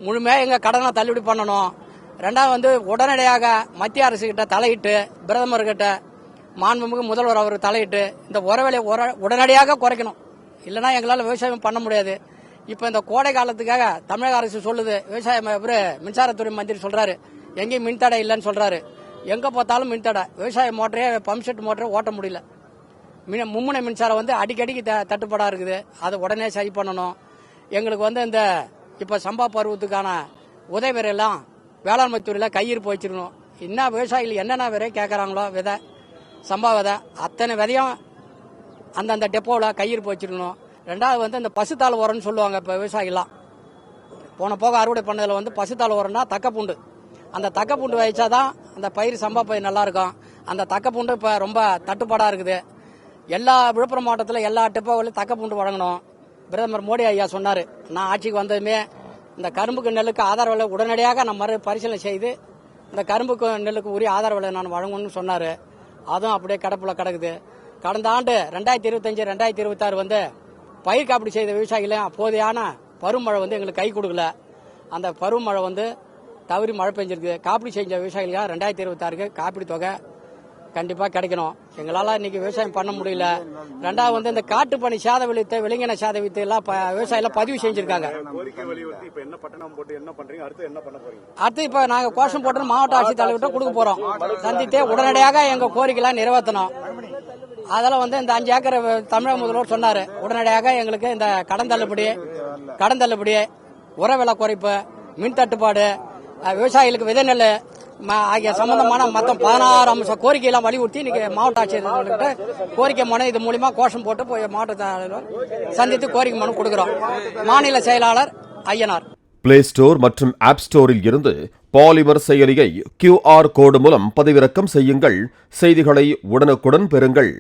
முழுமையாக எங்கள் கடனை தள்ளுபடி பண்ணணும். ரெண்டாவது வந்து உடனடியாக மத்திய அரசு கிட்ட தலையிட்டு, பிரதமர்கிட்ட, மாண்புமிகு முதல்வர் அவருக்கு தலையிட்டு இந்த உரவிலை உடனடியாக குறைக்கணும். இல்லைன்னா எங்களால் விவசாயம் பண்ண முடியாது. இப்போ இந்த கோடை காலத்துக்காக தமிழக அரசு சொல்லுது, விவசாயம் மின்சாரத்துறை மந்திரி சொல்றாரு எங்கேயும் மின்தடை இல்லைன்னு சொல்றாரு. எங்க பார்த்தாலும் மின்தடை. விவசாய மோட்டரே பம்ப் செட் மோட்டரே ஓட்ட முடியல. மும்முனை மின்சாரம் வந்து அடிக்கடிக்கு தட்டுப்பாடா இருக்குது. அதை உடனே சரி பண்ணணும். எங்களுக்கு வந்து இந்த இப்ப சம்பா பருவத்துக்கான உதவி எல்லாம் வேளாண்மை துறையில கையிருப்பு வச்சிருக்கணும். இன்னும் விவசாயிகள் என்னென்ன விதை கேட்கறாங்களோ விதை, சம்பா விதை அத்தனை விதையும் அந்தந்த டெப்போவில் கையிருப்பு வச்சிருக்கணும். ரெண்டாவது வந்து இந்த பசுத்தாள் உரம்னு சொல்லுவாங்க. இப்போ விவசாயிகள்லாம் போன போக அறுவடை பண்ணதில் வந்து பசுத்தாள் உரம்னா தக்கப்பூண்டு. அந்த தக்கப்பூண்டு வச்சாதான் அந்த பயிர் சம்பா பயிர் நல்லா இருக்கும். அந்த தக்கப்பூண்டு இப்போ ரொம்ப தட்டுப்பாடாக இருக்குது. எல்லா விழுப்புரம் மாவட்டத்தில் எல்லா டெப்போவிலையும் தக்கப்பூண்டு வழங்கணும். பிரதமர் மோடி ஐயா சொன்னார், நான் ஆட்சிக்கு வந்ததுமே இந்த கரும்புக்கு நெல்லுக்கு ஆதார விலை உடனடியாக நான் மறு பரிசீலனை செய்து இந்த கரும்புக்கு நெல்லுக்கு உரிய ஆதார விலை நான் வழங்கணும்னு சொன்னார். அதுவும் அப்படியே கிடப்புல கிடக்குது. கடந்த ஆண்டு 2025, 2026 வந்து பயிர் காப்பீடு செய்த விவசாயிகளையும் போதையான பருவமழை வந்து எங்களுக்கு கை கொடுக்கல. அந்த பருவமழை வந்து தவறி மழை பெஞ்சிருக்கு. காப்பீடு செஞ்ச விவசாயிகளுக்கு 2026க்கு காப்பீடு தொகை கண்டிப்பாக கிடைக்கணும். எங்களால் இன்னைக்கு விவசாயம் பண்ண முடியல. ரெண்டாவது வந்து இந்த காட்டுப்பணி சேத விழித்து, விலங்கின சேத வித்து எல்லாம் விவசாயிகள் பதிவு செஞ்சிருக்காங்க. அடுத்து இப்ப நாங்க கோஷம் போட்டு மாவட்ட ஆட்சித்தலைவர்கிட்ட கொடுக்க போறோம். சந்தித்து உடனடியாக எங்க கோரிக்கைலாம் நிறைவேற்றணும். அதெல்லாம் வந்து இந்த 5 ஏக்கர் தமிழக முதல்வர் சொன்னாரு, உடனடியாக எங்களுக்கு இந்த கடன் தள்ளுபடி, உர விலை குறைப்பு, மின் தட்டுப்பாடு, விவசாயிகளுக்கு விதை நெல் ஆகிய சம்பந்தமான மொத்தம் 16 அம்ச கோரிக்கையெல்லாம் வலியுறுத்தி இன்னைக்கு மாவட்ட ஆட்சியர்கிட்ட கோரிக்கை மனு இது மூலியமா கோஷம் போட்டு போய் மாவட்ட சந்தித்து கோரிக்கை மனு கொடுக்கிறோம். மாநில செயலாளர் ஐயனார். பிளே ஸ்டோர் மற்றும் ஆப் ஸ்டோரில் இருந்து பாலிமர் செயலியை QR கோடு மூலம் பதிவிறக்கம் செய்யுங்கள். செய்திகளை உடனுக்குடன் பெறுங்கள்.